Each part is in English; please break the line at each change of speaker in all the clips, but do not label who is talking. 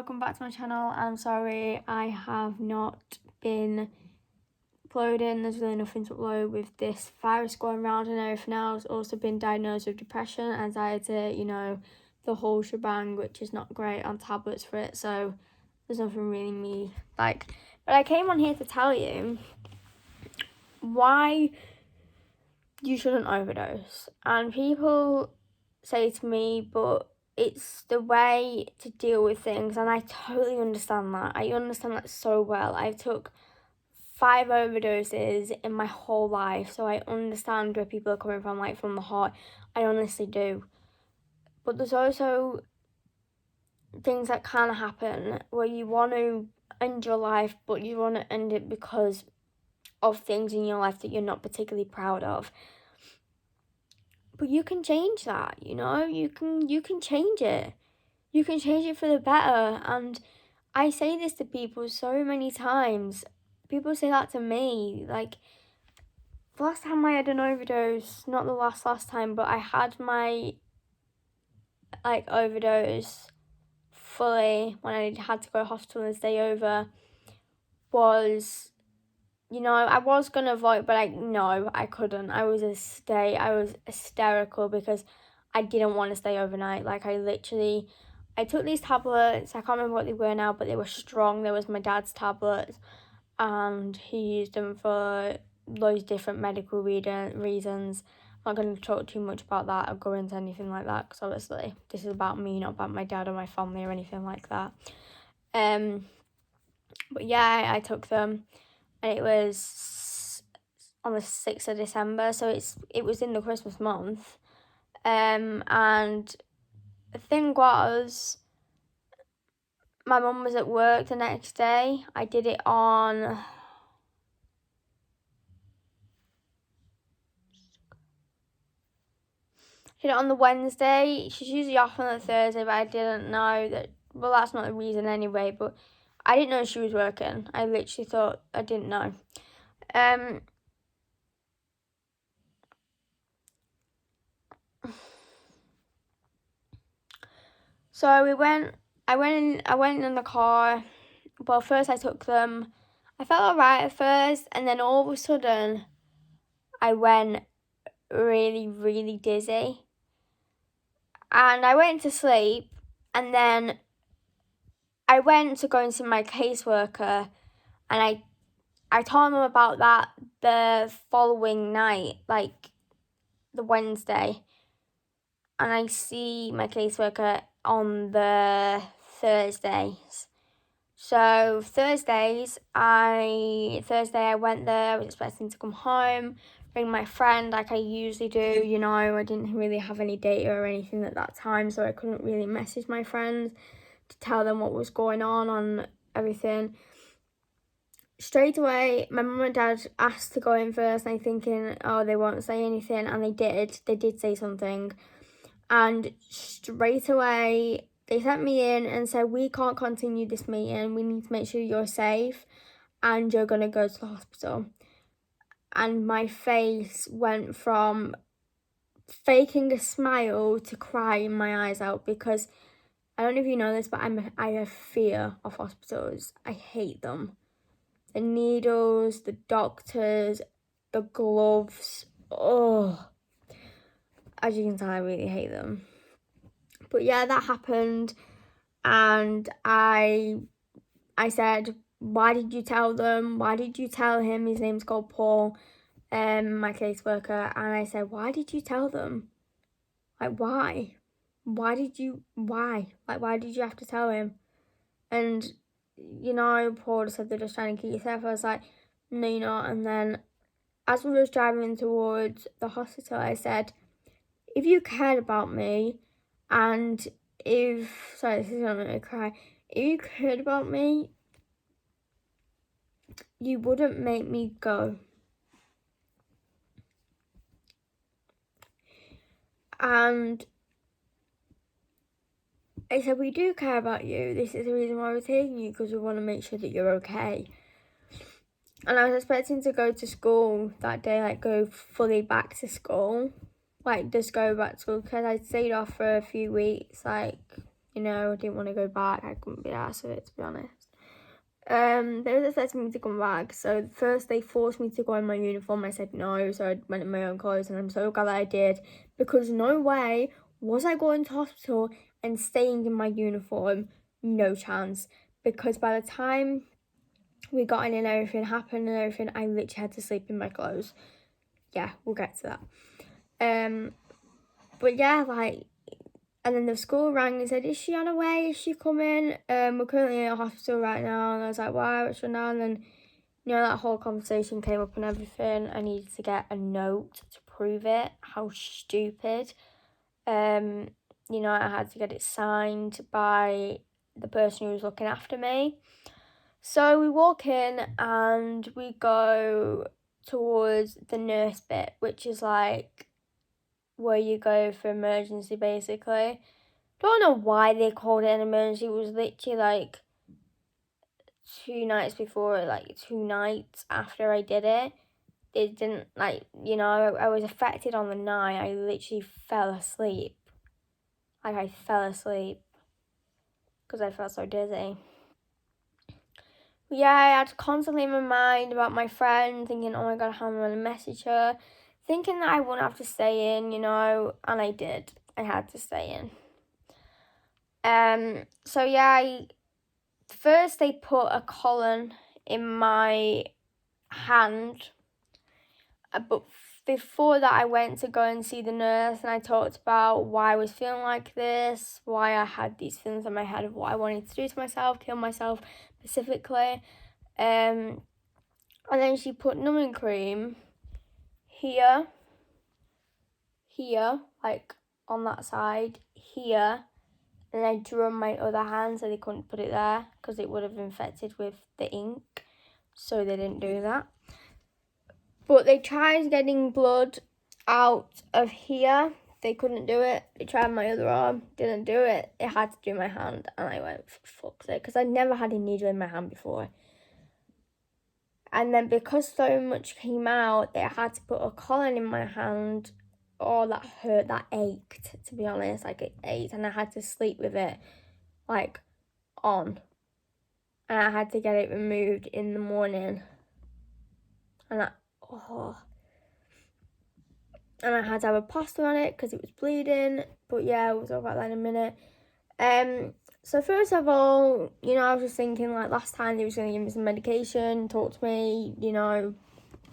welcome back to my channel. I'm sorry I have not been uploading. There's really nothing to upload with this virus going around and everything else. Also been diagnosed with depression, anxiety, you know, the whole shebang, which is not great, on tablets for it, so there's nothing really but I came on here to tell you why you shouldn't overdose. And people say to me, but it's the way to deal with things, and I totally understand that. I understand that so well. I took 5 overdoses in my whole life, so I understand where people are coming from, like from the heart. I honestly do. But there's also things that can happen where you want to end your life, but you want to end it because of things in your life that you're not particularly proud of. But you can change that, you know, you can change it. You can change it for the better. And I say this to people so many times. People say that to me. Like, the last time I had an overdose, not the last time, but I had my, overdose fully when I had to go to hospital and stay over was, you know, I was going to avoid, but no, I couldn't. I was hysterical because I didn't want to stay overnight. I took these tablets. I can't remember what they were now, but they were strong. There was my dad's tablets, and he used them for those different medical reasons. I'm not going to talk too much about that or go into anything like that, because obviously this is about me, not about my dad or my family or anything like that. But yeah, I took them, and it was on the 6th of December, so it was in the Christmas month. And the thing was, my mum was at work the next day. I did it on the Wednesday. She's usually off on the Thursday, but I didn't know that. Well, that's not the reason anyway, but I didn't know she was working. I literally thought, I didn't know. So I went in the car. Well, first I took them. I felt alright at first, and then all of a sudden I went really dizzy. And I went to sleep, and then I went to go and see my caseworker, and I told him about that the following night, like the Wednesday. And I see my caseworker on the Thursdays. So Thursday I went there. I was expecting to come home, ring my friend like I usually do. You know, I didn't really have any data or anything at that time, so I couldn't really message my friends to tell them what was going on everything. Straight away, my mum and dad asked to go in first, and I'm thinking, oh, they won't say anything, and they did. They did say something. And straight away, they sent me in and said, we can't continue this meeting. We need to make sure you're safe and you're going to go to the hospital. And my face went from faking a smile to crying my eyes out, because I don't know if you know this, but I have fear of hospitals. I hate them. The needles, the doctors, the gloves. Oh, as you can tell, I really hate them. But yeah, that happened, and I said, why did you tell them? Why did you tell him? His name's called Paul, my caseworker. And I said, why did you tell them? Like, why? Why did you have to tell him? And, you know, Paul said they're just trying to keep you safe. I was like, no, you're not. And then as we was driving towards the hospital, I said, if you cared about me, and this is gonna make me cry. If you cared about me, you wouldn't make me go. And I said, we do care about you. This is the reason why we're taking you, because we want to make sure that you're okay. And I was expecting to go to school that day, like go fully back to school. Like just go back to school, because I'd stayed off for a few weeks, like, you know, I didn't want to go back. I couldn't be arsed with it, to be honest. They was expecting me to come back, so first they forced me to go in my uniform. I said no, so I went in my own clothes, and I'm so glad that I did, because no way was I going to hospital and staying in my uniform. No chance, because by the time we got in and everything happened and everything, I literally had to sleep in my clothes. Yeah, we'll get to that. But yeah, like, and then the school rang and said, is she on her way? Is she coming? We're currently in a hospital right now. And I was like, why? What's going on? And then, you know, that whole conversation came up and everything. I needed to get a note to prove it. How stupid. You know, I had to get it signed by the person who was looking after me. So we walk in and we go towards the nurse bit, which is like where you go for emergency, basically. Don't know why they called it an emergency. It was literally like 2 nights before, like 2 nights after I did it. It didn't, like, you know, I was affected on the night. I literally fell asleep. Like, I fell asleep because I felt so dizzy. But yeah, I had constantly in my mind about my friend, thinking, oh my god, how am I going to message her? Thinking that I wouldn't have to stay in, you know, and I did. I had to stay in. So yeah, first they put a collar in my hand, but before that I went to go and see the nurse, and I talked about why I was feeling like this, why I had these feelings in my head of what I wanted to do to myself, kill myself specifically. And then she put numbing cream here, like on that side, here, and I drew on my other hand so they couldn't put it there because it would have infected with the ink, so they didn't do that. But they tried getting blood out of here. They couldn't do it. They tried my other arm, didn't do it. It had to do my hand, and I went, for fuck's sake, because I never had a needle in my hand before. And then because so much came out, they had to put a collar in my hand. Oh, that hurt, that ached, to be honest. Like, it ached, and I had to sleep with it, like, on. And I had to get it removed in the morning. And I had to have a plaster on it because it was bleeding. But yeah, we'll talk about that in a minute. So first of all, you know, I was just thinking, like, last time they was going to give me some medication, talk to me, you know,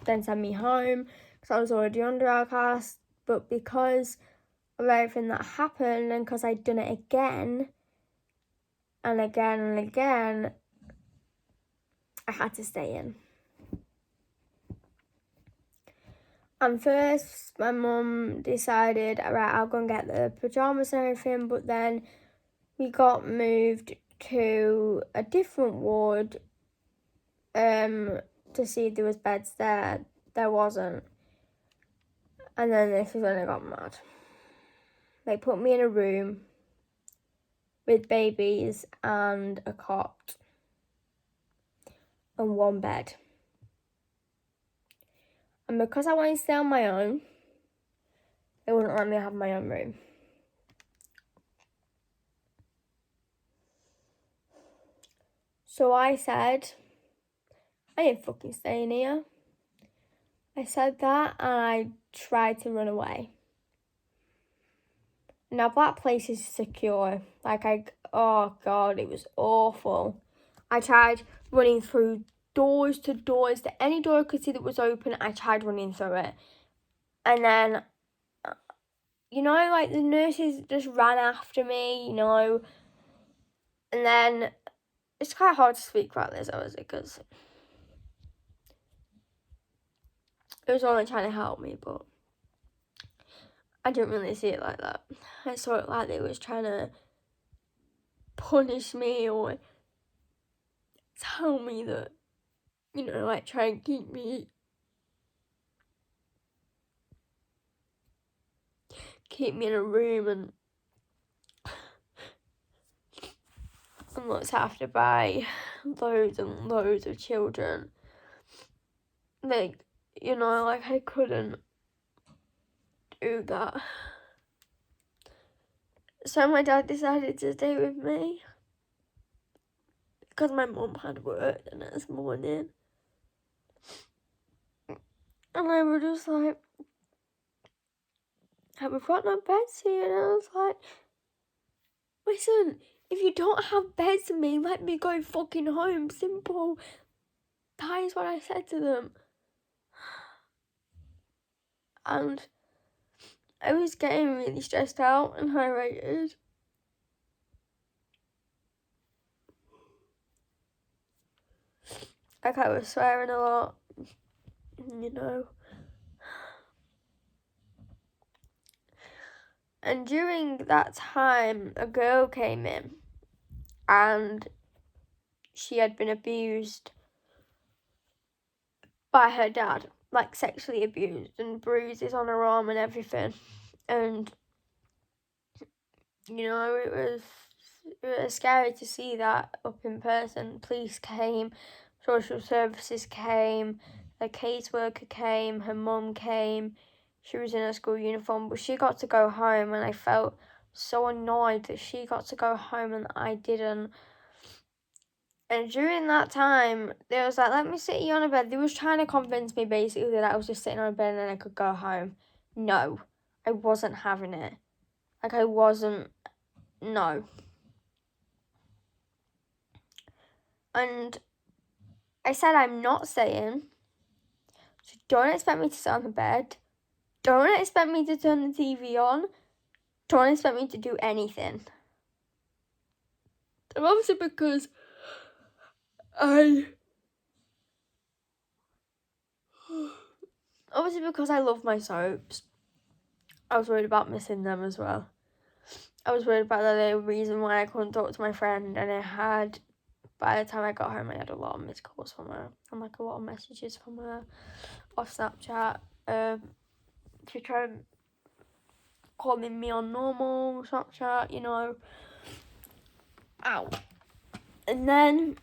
then send me home because I was already under outcast. But because of everything that happened and because I'd done it again and again and again, I had to stay in. And first, my mum decided, alright, I'll go and get the pyjamas and everything, but then we got moved to a different ward to see if there was beds there. There wasn't. And then this is when I got mad. They put me in a room with babies and a cot and one bed. And because I wanted to stay on my own, they wouldn't let me have my own room. So I said, I ain't fucking staying here. I said that and I tried to run away. Now that place is secure. Oh god, it was awful. I tried running through doors to any door I could see that was open, I tried running through it. And then, you know, like, the nurses just ran after me, you know. And then, it's quite hard to speak about this, obviously, because it was only trying to help me, but I didn't really see it like that. I saw it like they was trying to punish me or tell me that, you know, like, try and keep me in a room and looked after by loads and loads of children. Like, you know, like, I couldn't do that. So my dad decided to stay with me because my mum had work the next morning. And I was just like, we've got no beds here. And I was like, listen, if you don't have beds for me, let me go fucking home. Simple. That is what I said to them. And I was getting really stressed out and irritated. Like, I was swearing a lot, you know. And during that time, a girl came in and she had been abused by her dad, like sexually abused, and bruises on her arm and everything. And, you know, it was scary to see that up in person. Police came, social services came, a caseworker came, her mum came. She was in a school uniform, but she got to go home, and I felt so annoyed that she got to go home and I didn't. And during that time, they was like, let me sit you on a bed. They was trying to convince me basically that I was just sitting on a bed and then I could go home. No, I wasn't having it. Like, I wasn't, no. And I said, I'm not staying. So don't expect me to sit on the bed. Don't expect me to turn the TV on. Don't expect me to do anything. And obviously because I love my soaps, I was worried about missing them as well. I was worried about the reason why I couldn't talk to my friend, and by the time I got home, I had a lot of missed calls from her and like a lot of messages from her off Snapchat. She tried calling me on normal Snapchat, you know. Ow. And then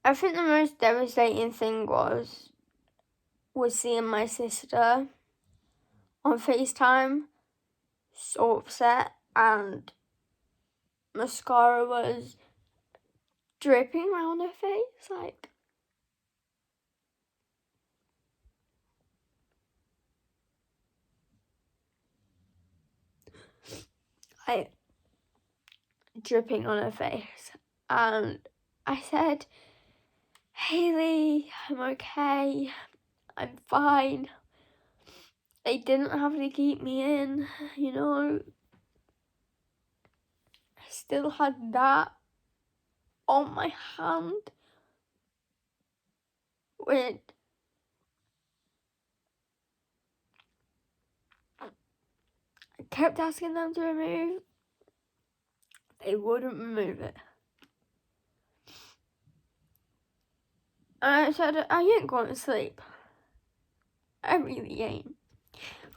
I think the most devastating thing was seeing my sister on FaceTime, so upset, and mascara was dripping around her face, like. Dripping on her face. And I said, Hayley, I'm okay. I'm fine. They didn't have to keep me in, you know. I still had that on my hand. When I kept asking them to remove, they wouldn't remove it. And I said, I ain't going to sleep. I really ain't.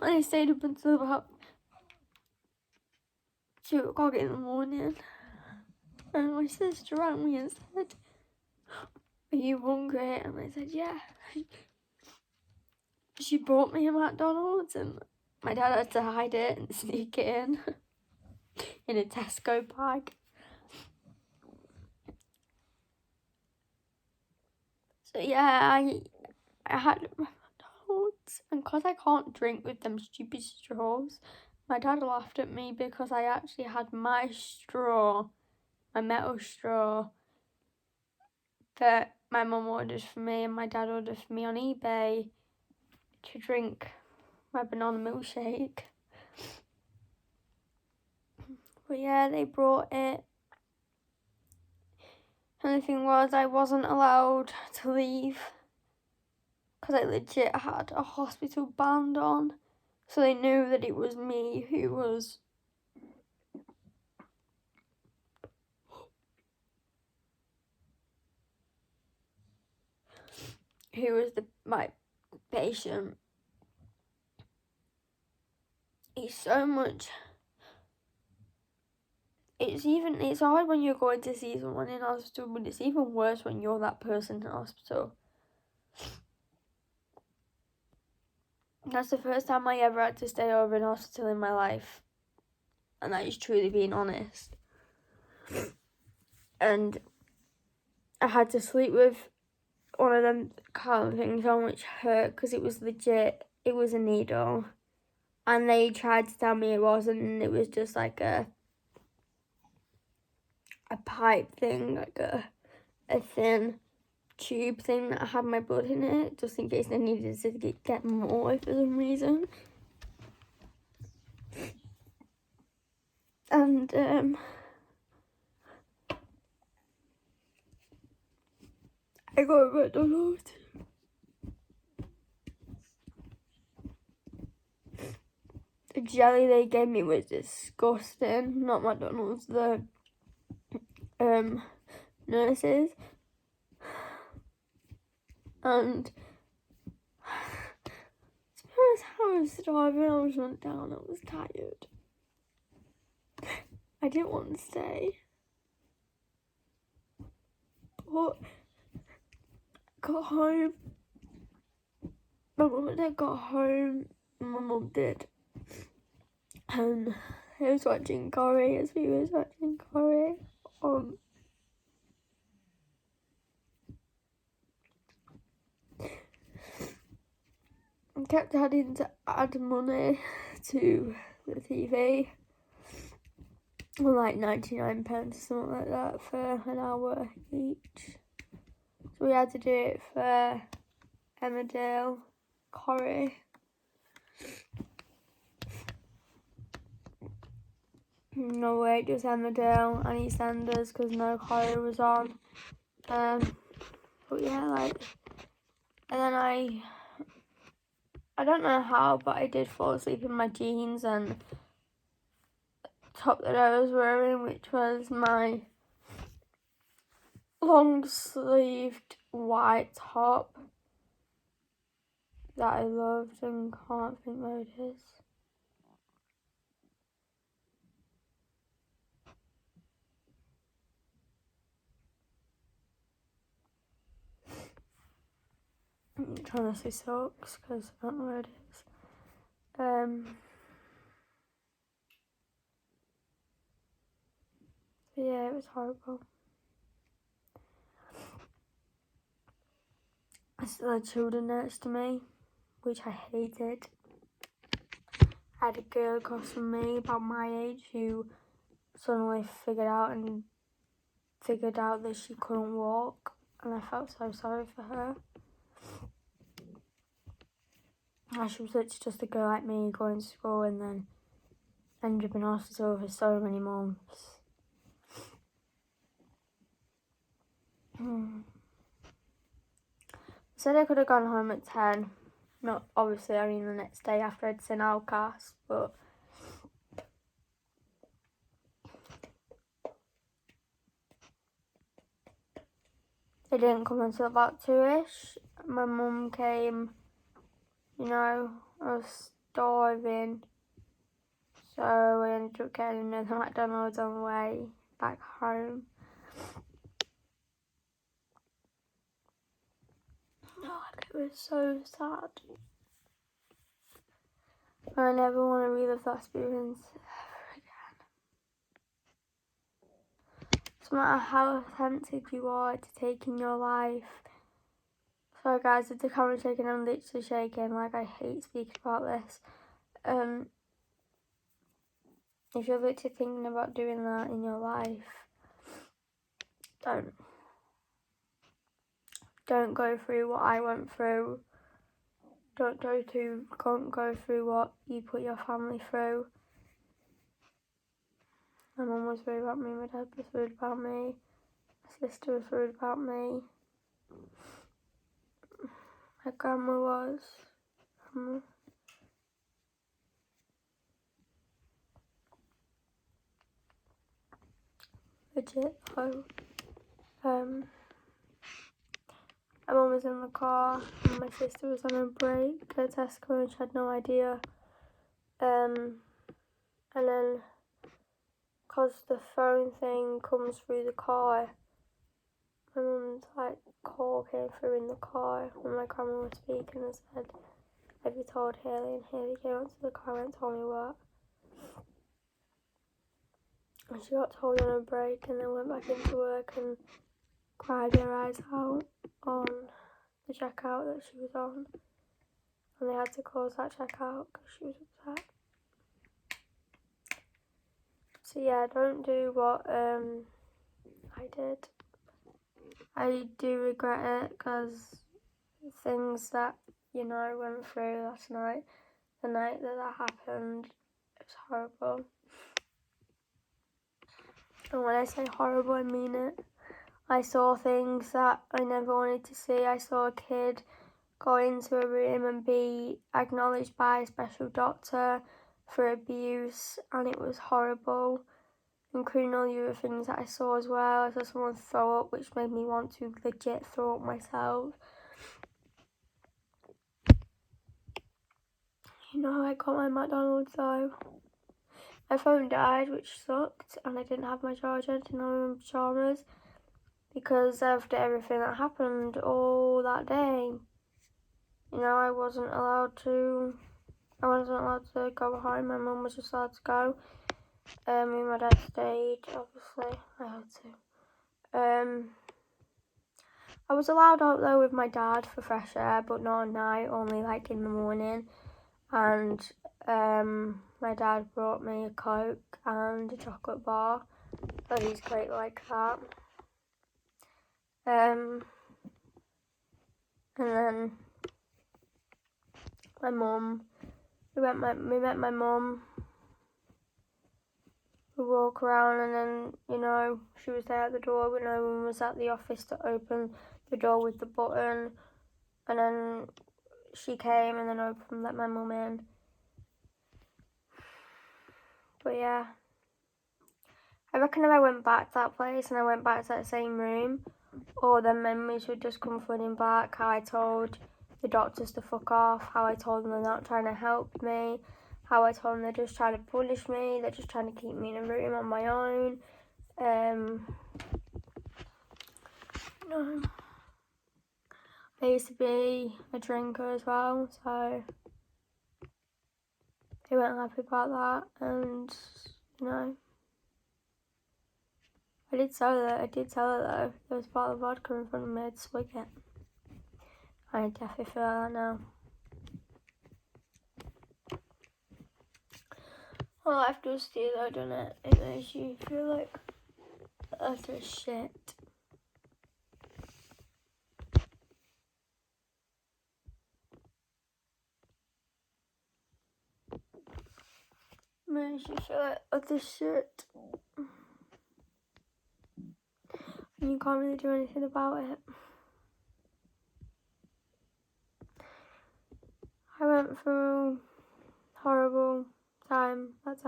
And I stayed up until about 2 o'clock in the morning. And my sister rang me and said, are you hungry? And I said, yeah. She bought me a McDonald's and my dad had to hide it and sneak it in a Tesco bag. So yeah, I had McDonald's, and because I can't drink with them stupid straws, my dad laughed at me because I actually had my straw, my metal straw, that my mum ordered for me and my dad ordered for me on eBay to drink my banana milkshake. But yeah, they brought it. And the thing was, I wasn't allowed to leave because I legit had a hospital band on. So they knew that it was me who was my patient. It's hard when you're going to see someone in hospital, but it's even worse when you're that person in hospital. That's the first time I ever had to stay over in hospital in my life. And that is truly being honest. And I had to sleep with one of them cotton things on, which hurt because it was legit. It was a needle. And they tried to tell me it wasn't, and it was just like a pipe thing, like a thin tube thing that had my blood in it, just in case they needed to get more for some reason. And I got a McDonald's. The jelly they gave me was disgusting. Not McDonald's, the nurses. And to be honest, I was starving, I was run down, I was tired. I didn't want to stay. But got home. My mum and dad got home. My mum did. And I was watching Corrie as we was watching Corrie. I kept having to add money to the TV. Like 99 pence or something like that for an hour each. So we had to do it for Emmerdale, Corrie. No wait, just Emmerdale and EastEnders because no Corrie was on. But yeah, like, and then I don't know how, but I did fall asleep in my jeans and top that I was wearing, which was my long-sleeved white top that I loved and can't think where it is. I'm trying to say socks because I don't know where it is. Yeah, it was horrible. I still had children next to me, which I hated. I had a girl across from me about my age who suddenly figured out that she couldn't walk, and I felt so sorry for her. And she was literally just a girl like me going to school and then ended up in hospital for so many months. Said I could have gone home at 10. Not obviously, I mean the next day after I'd seen Outcast, but they didn't come until about 2ish. My mum came, I was starving, so I ended up getting another McDonald's on the way back home. Oh, it was so sad. I never want to relive that experience ever again. No matter how tempted you are to take in your life. Sorry guys, if the camera's shaking, I'm literally shaking. Like, I hate speaking about this. If you're literally thinking about doing that in your life, don't go through what I went through. Don't go through what you put your family through. My mum was worried about me, my dad was worried about me, my sister was worried about me, my grandma was. Legit though. My mum was in the car and my sister was on a break at Tesco and she had no idea. And then, because the phone thing comes through the car, my mum's call came through in the car when my grandma was speaking and said, Have you told Haley? And Haley came up to the car and told me what. And she got told on a break and then went back into work and cried her eyes out on the checkout that she was on. And they had to close that checkout because she was upset. So yeah, don't do what I did. I do regret it because things that, I went through last night, the night that happened, it was horrible. And when I say horrible, I mean it. I saw things that I never wanted to see. I saw a kid go into a room and be acknowledged by a special doctor for abuse, and it was horrible, including all the other things that I saw as well. I saw someone throw up, which made me want to legit throw up myself. I got my McDonald's though. My phone died, which sucked, and I didn't have my charger, I didn't have my pyjamas, because after everything that happened all that day, I wasn't allowed to go home. My mum was just allowed to go. Me and my dad stayed, obviously. I had to. I was allowed out though with my dad for fresh air, but not at night, only like in the morning. And my dad brought me a Coke and a chocolate bar, so he's great like that. And then my mum, we met my mum. We walk around, and then, she was there at the door, but no one was at the office to open the door with the button. And then she came and then let my mum in. But yeah, I reckon if I went back to that place and I went back to that same room, all the memories would just come flooding back. How I told the doctors to fuck off, how I told them they're not trying to help me, how I told them they're just trying to punish me, they're just trying to keep me in a room on my own. I used to be a drinker as well, so they weren't happy about that, and I did tell her though, there was a bottle of vodka in front of me, I'd swig it. I definitely feel that now. Well, life does to you though, doesn't it? It makes you feel like utter shit. Makes you feel like utter shit. And you can't really do anything about it. I went through horrible time that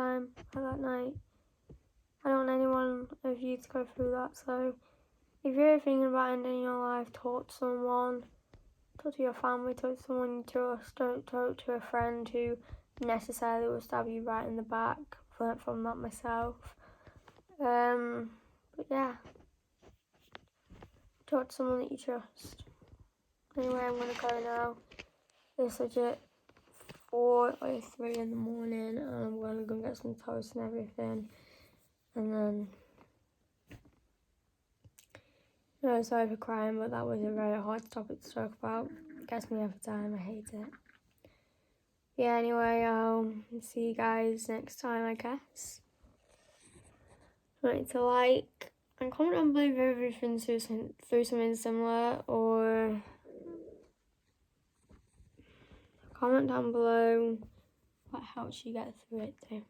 night. I don't want anyone of you to go through that, so if you're thinking about ending your life, talk to someone, talk to your family, talk to someone you trust, don't talk to a friend who necessarily will stab you right in the back. I've learnt from that myself. But yeah, talk to someone that you trust. Anyway, I'm gonna go now. It's legit 4 or 3 in the morning, and I'm gonna go get some toast and everything, and then. No, sorry for crying, but that was a very hard topic to talk about. Gets me every time, I hate it. Yeah, anyway, I'll see you guys next time, I guess. Remember to like and comment down below if you've been through something similar, or comment down below what helps you get through it too.